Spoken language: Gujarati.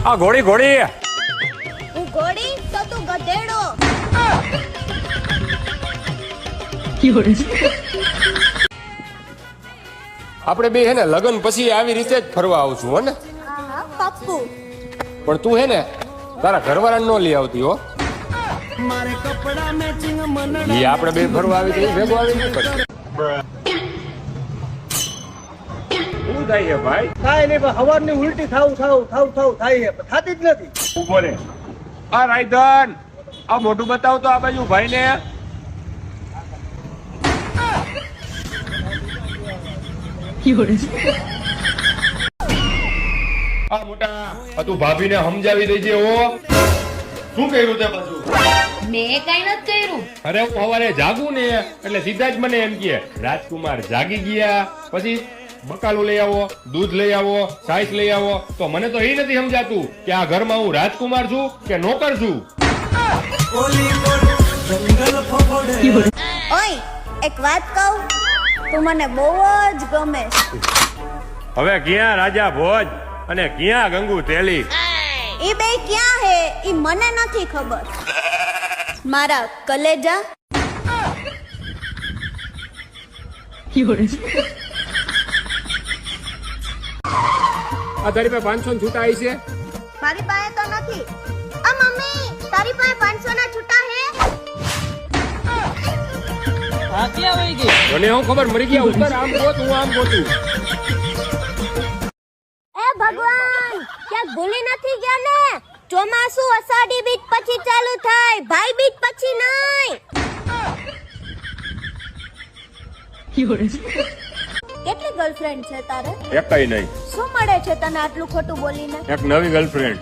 આ ઘોડી ઘોડી હું ઘોડી તો તું ગધેડો. આપણે બે હે ને લગન પછી આવી રીતે જ ફરવા આવશું હો ને. હા પપ્પુ. પણ તું હે ને તારા ઘરવાળા નો લઈ આવતી હો. ઈ આપણે બે ફરવા આવી તો ભેગો આવી નહીં પડે. શું થાય છે ભાઈ? કાંઈ નહીં, પણ હવારની ઉલટી થાવ થાય છે, પણ થાતી જ નથી. ઉભો રે. આ રાયધન આ મોઢું બતાવ તો આ બાજુ ભાઈ ને. આ મોટા આ તું ભાભીને સમજાવી દેજે હો. શું કર્યું તે પાછું? મેં કઈ નથી કર્યું. અરે હું સવારે જાગું ને એટલે સીધા જ મને એમ કે રાજકુમાર જાગી ગયા, પછી બકાલું લઈ આવો, દૂધ લઈ આવો, છાશ લઈ આવો. તો મને તો એ નથી સમજાતું કે આ ઘરમાં હું રાજકુમાર છું કે નોકર છું. ઓય એક વાત કહું, તું મને બહુ જ ગમે છે. હવે ક્યાં રાજા ભોજ અને ક્યાં ગંગુ તેલી? ઈ બે ક્યાં હે ઈ મને નથી ખબર. મારા કલેજા. આ તારી પાસે 500 ની છૂટા આવી છે? મારી પાસે તો નથી. આ મમ્મી તારી પાસે 500 ના છૂટા હે? મને હું ખબર મરી ગયા. ઉત્તર આમ ગોત, હું આમ ગોતું. એ ભગવાન ક્યાંક ભૂલી નથી ગયા ને? ચોમાસું અષાઢી બીજ પછી ચાલુ થાય, ભાઈ બીજ પછી નહીં. કેટલી ગર્લફ્રેન્ડ છે તારે? એકઈ નહીં. શું મળે છે તને આટલું ખોટું બોલીને? એક નવી ગર્લફ્રેન્ડ.